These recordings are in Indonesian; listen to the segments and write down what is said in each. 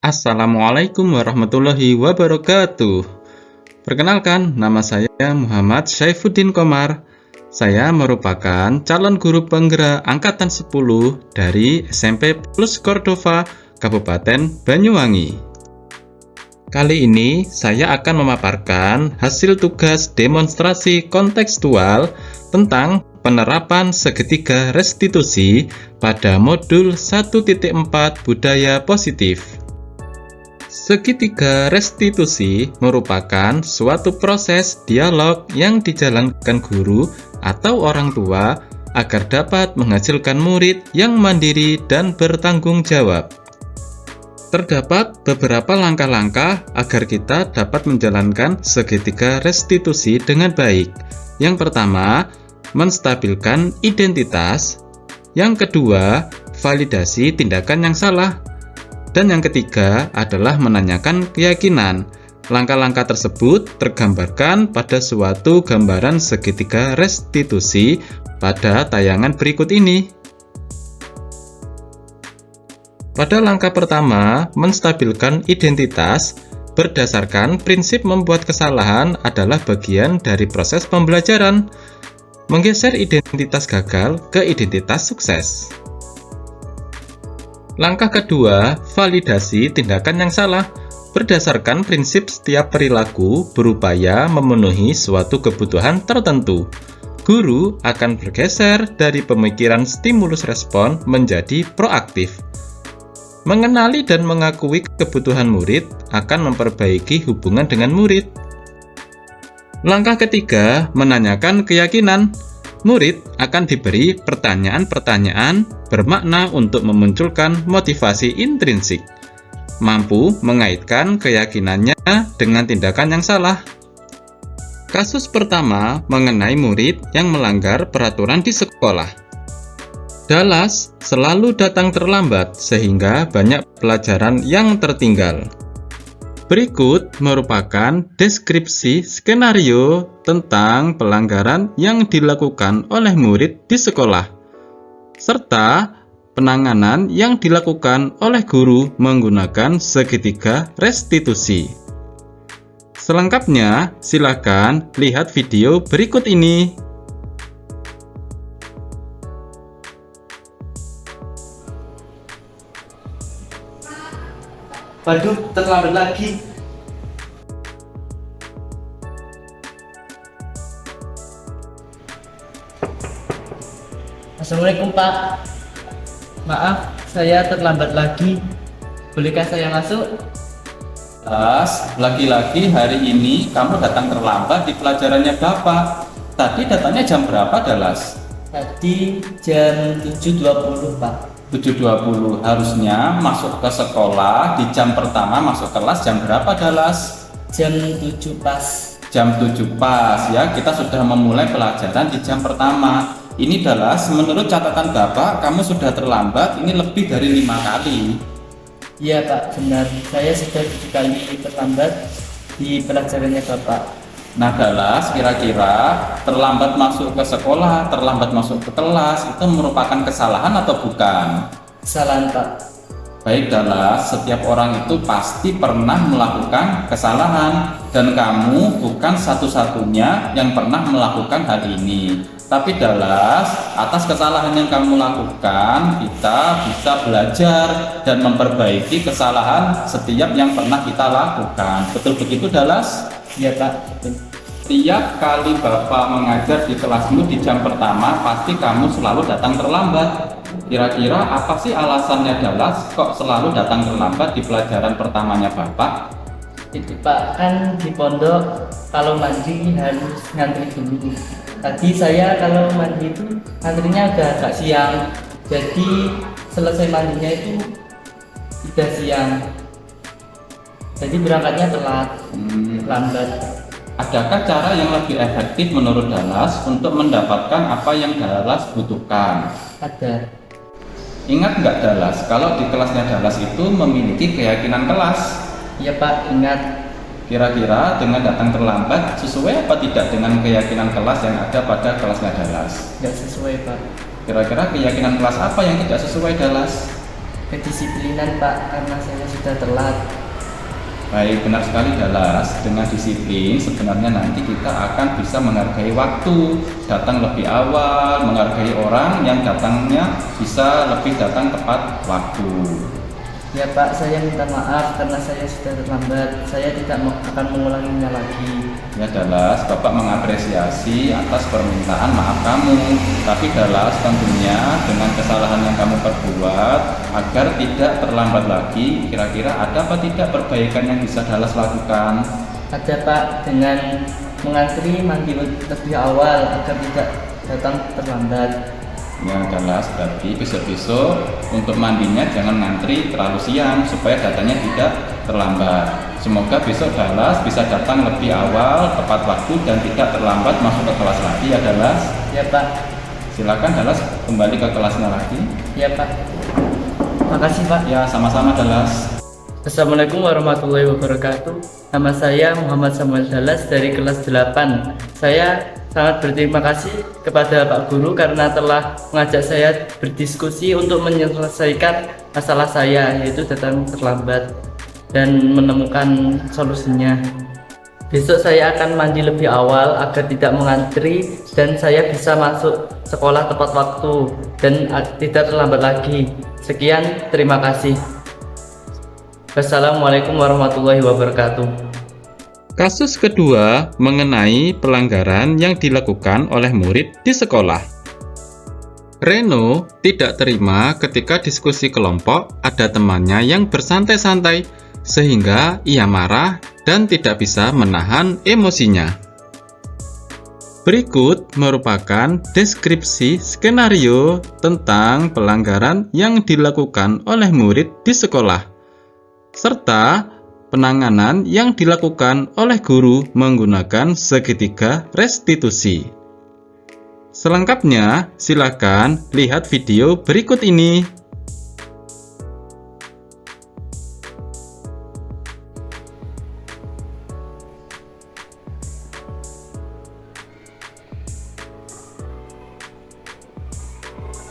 Assalamualaikum warahmatullahi wabarakatuh. Perkenalkan, nama saya Muhammad Syaifuddin Komar. Saya merupakan calon guru penggerak angkatan 10 dari SMP Plus Cordova, Kabupaten Banyuwangi. Kali ini saya akan memaparkan hasil tugas demonstrasi kontekstual tentang penerapan segitiga restitusi pada modul 1.4 budaya positif. Segitiga restitusi merupakan suatu proses dialog yang dijalankan guru atau orang tua agar dapat menghasilkan murid yang mandiri dan bertanggung jawab. Terdapat beberapa langkah-langkah agar kita dapat menjalankan segitiga restitusi dengan baik. Yang pertama, menstabilkan identitas. Yang kedua, validasi tindakan yang salah. Dan yang ketiga adalah menanyakan keyakinan. Langkah-langkah tersebut tergambarkan pada suatu gambaran segitiga restitusi pada tayangan berikut ini. Pada langkah pertama, menstabilkan identitas, berdasarkan prinsip membuat kesalahan adalah bagian dari proses pembelajaran, menggeser identitas gagal ke identitas sukses. Langkah kedua, validasi tindakan yang salah. Berdasarkan prinsip setiap perilaku berupaya memenuhi suatu kebutuhan tertentu. Guru akan bergeser dari pemikiran stimulus respon menjadi proaktif. Mengenali dan mengakui kebutuhan murid akan memperbaiki hubungan dengan murid. Langkah ketiga, menanyakan keyakinan. Murid akan diberi pertanyaan-pertanyaan bermakna untuk memunculkan motivasi intrinsik, mampu mengaitkan keyakinannya dengan tindakan yang salah. Kasus pertama mengenai murid yang melanggar peraturan di sekolah. Dallas selalu datang terlambat sehingga banyak pelajaran yang tertinggal. Berikut merupakan deskripsi skenario tentang pelanggaran yang dilakukan oleh murid di sekolah, serta penanganan yang dilakukan oleh guru menggunakan segitiga restitusi. Selengkapnya, silakan lihat video berikut ini. Waduh, terlambat lagi. Assalamualaikum Pak. Maaf, saya terlambat lagi. Bolehkah saya masuk? Lagi-lagi hari ini kamu datang terlambat di pelajarannya Bapak. Tadi datangnya jam berapa, Dallas? Tadi jam 7.20 Pak. 7.20. Harusnya masuk ke sekolah di jam pertama masuk kelas jam berapa, Dallas? Jam 7 pas. Jam 7 pas ya, kita sudah memulai pelajaran di jam pertama. Ini Dallas, menurut catatan Bapak, kamu sudah terlambat ini lebih dari 5 kali. Iya Pak, benar. Saya sudah 7 kali terlambat di pelajarannya Bapak. Nah Dallas, kira-kira terlambat masuk ke sekolah, terlambat masuk ke kelas, itu merupakan kesalahan atau bukan? Kesalahan Pak. Baik Dallas, setiap orang itu pasti pernah melakukan kesalahan, dan kamu bukan satu-satunya yang pernah melakukan hal ini. Tapi Dallas, atas kesalahan yang kamu lakukan, kita bisa belajar dan memperbaiki kesalahan setiap yang pernah kita lakukan. Betul begitu Dallas? Iya Pak, betul. Tiap kali Bapak mengajar di kelasmu di jam pertama, pasti kamu selalu datang terlambat. Kira-kira apa sih alasannya Dallas kok selalu datang terlambat di pelajaran pertamanya Bapak? Itu Pak, kan di pondok kalau mandi harus ngantri dulu. Tadi saya kalau mandi itu antrinya agak siang, jadi selesai mandinya itu udah siang, jadi berangkatnya telat, lambat. Adakah cara yang lebih efektif menurut Dallas untuk mendapatkan apa yang Dallas butuhkan? Ada. Ingat nggak Dallas, kalau di kelasnya Dallas itu memiliki keyakinan kelas? Iya Pak, ingat. Kira-kira dengan datang terlambat sesuai apa tidak dengan keyakinan kelas yang ada pada kelasnya Dallas? Nggak sesuai Pak. Kira-kira keyakinan kelas apa yang tidak sesuai Dallas? kedisiplinan Pak, karena saya sudah telat. Baik, benar sekali Dalas. Dengan disiplin sebenarnya nanti kita akan bisa menghargai waktu, datang lebih awal, menghargai orang yang datangnya bisa lebih datang tepat waktu. Ya Pak, saya minta maaf karena saya sudah terlambat. Saya tidak akan mengulanginya lagi. Ya Dalas, Bapak mengapresiasi atas permintaan maaf kamu. Tapi Dalas tentunya dengan kesalahan yang kamu perbuat, agar tidak terlambat lagi, kira-kira ada apa tidak perbaikan yang bisa Dalas lakukan? Ada Pak, dengan mengantri mandi lebih awal agar tidak datang terlambat. Ya Dalas, berarti besok-besok untuk mandinya jangan ngantri terlalu siang supaya datanya tidak terlambat. Semoga besok Dalas bisa datang lebih awal, tepat waktu dan tidak terlambat masuk ke kelas lagi ya Dalas. Ya Pak. Silakan Dalas kembali ke kelasnya lagi. Ya Pak. Makasih Pak. Ya sama-sama Dalas. Assalamualaikum warahmatullahi wabarakatuh. Nama saya Muhammad Samuel Dalas dari kelas 8. Saya sangat berterima kasih kepada Pak Guru karena telah mengajak saya berdiskusi untuk menyelesaikan masalah saya, yaitu datang terlambat dan menemukan solusinya. Besok saya akan mandi lebih awal agar tidak mengantri dan saya bisa masuk sekolah tepat waktu dan tidak terlambat lagi. Sekian, terima kasih. Wassalamualaikum warahmatullahi wabarakatuh. Kasus kedua mengenai pelanggaran yang dilakukan oleh murid di sekolah. Reno tidak terima ketika diskusi kelompok ada temannya yang bersantai-santai sehingga ia marah dan tidak bisa menahan emosinya. Berikut merupakan deskripsi skenario tentang pelanggaran yang dilakukan oleh murid di sekolah, serta penanganan yang dilakukan oleh guru menggunakan segitiga restitusi. Selengkapnya, silakan lihat video berikut ini.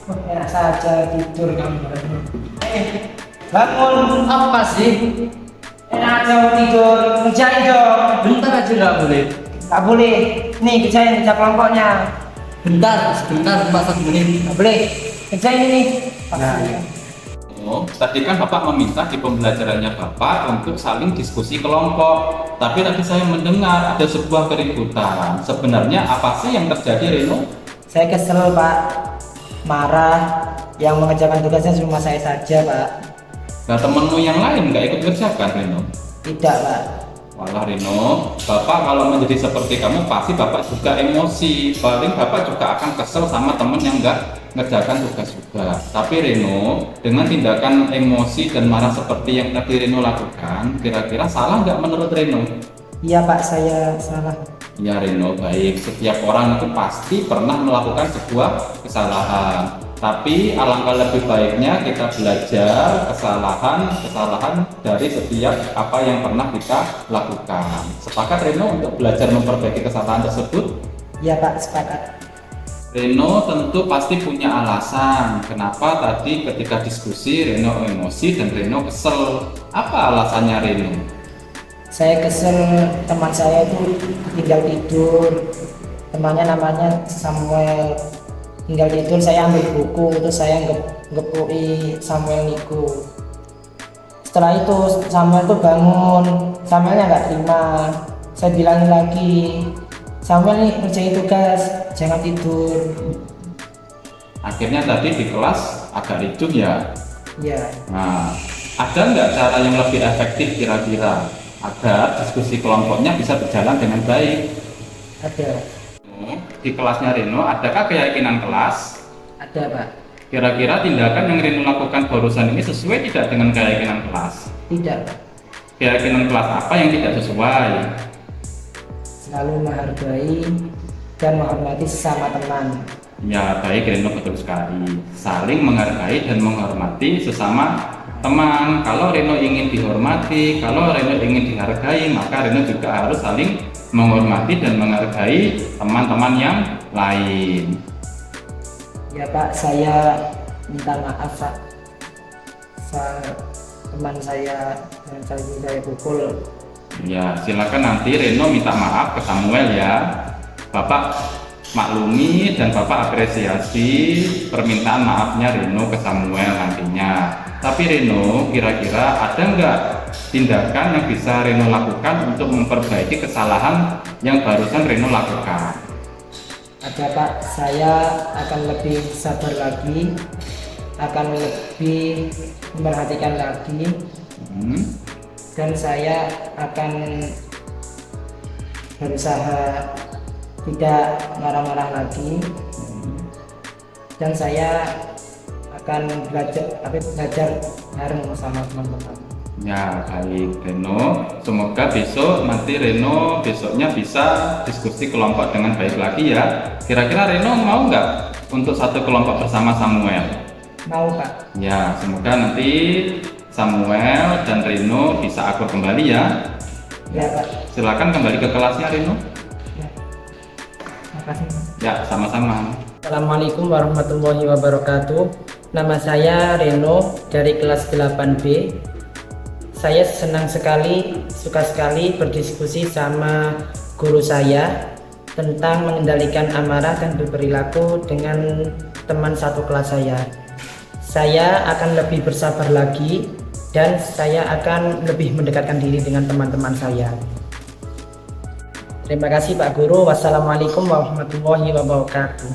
Enak saja tidur kamu. Bangun. Apa sih? Enak aja mau tidur. Kerjain dong. Bentar aja nggak boleh. Gak boleh. Nih kerjain kerja kelompoknya. Sebentar, 4 menit. Gak boleh. Kerjain ini. Oh, tadi kan Bapak meminta di pembelajarannya Bapak untuk saling diskusi kelompok. Tapi tadi saya mendengar ada sebuah keributan. Sebenarnya apa sih yang terjadi, Reno? Saya kesel Pak. Marah. Yang mengerjakan tugasnya cuma saya saja Pak. Nah, temenmu yang lain nggak ikut kerjakan, Reno? Tidak Pak. Walah Reno, Bapak kalau menjadi seperti kamu pasti Bapak juga emosi. Paling Bapak juga akan kesel sama temen yang nggak ngerjakan tugas juga. Tapi Reno, dengan tindakan emosi dan marah seperti yang tadi Reno lakukan, kira-kira salah nggak menurut Reno? Iya Pak, saya salah. Ya Reno, baik. Setiap orang itu pasti pernah melakukan sebuah kesalahan. Tapi alangkah lebih baiknya kita belajar kesalahan dari setiap apa yang pernah kita lakukan. Sepakat Reno untuk belajar memperbaiki kesalahan tersebut? Iya Pak, sepakat. Reno tentu pasti punya alasan kenapa tadi ketika diskusi Reno emosi dan Reno kesel. Apa alasannya Reno? Saya kesel teman saya itu tinggal tidur. Temannya namanya Samuel. Tinggal tidur, saya ambil buku, terus saya ngepui Samuel niku. Setelah itu Samuel tuh bangun, Samuelnya nggak terima. Saya bilangin lagi, Samuel nih ngerjain tugas, jangan tidur. Akhirnya tadi di kelas agak ricuh ya. Ya, Nah, ada nggak cara yang lebih efektif kira-kira agar diskusi kelompoknya bisa berjalan dengan baik? ada Di kelasnya Reno, adakah keyakinan kelas? Pak. Kira-kira tindakan yang Reno lakukan barusan ini sesuai tidak dengan keyakinan kelas? Tidak Pak. Keyakinan kelas apa yang tidak sesuai? Selalu menghargai dan menghormati sesama teman. Ya baik Reno, betul sekali. Saling menghargai dan menghormati sesama teman. Kalau Reno ingin dihormati, kalau Reno ingin dihargai, maka Reno juga harus saling menghormati dan menghargai teman-teman yang lain. Ya Pak, saya minta maaf Pak. teman saya yang saya pukul. Ya, silakan nanti Reno minta maaf ke Samuel ya. Bapak maklumi dan Bapak apresiasi permintaan maafnya Reno ke Samuel nantinya. Tapi Reno, kira-kira ada nggak tindakan yang bisa Reno lakukan untuk memperbaiki kesalahan yang barusan Reno lakukan? Ada Pak, saya akan lebih sabar lagi, akan lebih memperhatikan lagi, dan saya akan berusaha tidak marah-marah lagi, dan saya akan belajar bareng sama teman-teman. Ya, baik Reno. Semoga besok nanti Reno besoknya bisa diskusi kelompok dengan baik lagi ya. Kira-kira Reno mau nggak untuk satu kelompok bersama Samuel? Mau Pak? Ya, semoga nanti Samuel dan Reno bisa akur kembali ya. Ya Pak. Silakan kembali ke kelasnya Reno. Ya. Makasih. Ya, sama-sama. Assalamualaikum warahmatullahi wabarakatuh. Nama saya Reno dari kelas 8B. Saya senang sekali, suka sekali berdiskusi sama guru saya tentang mengendalikan amarah dan berperilaku dengan teman satu kelas saya. Saya akan lebih bersabar lagi dan saya akan lebih mendekatkan diri dengan teman-teman saya. Terima kasih Pak Guru. Wassalamualaikum warahmatullahi wabarakatuh.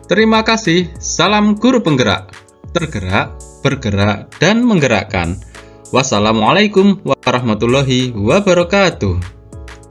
Terima kasih. Salam guru penggerak. Tergerak, bergerak, dan menggerakkan. Wassalamualaikum warahmatullahi wabarakatuh.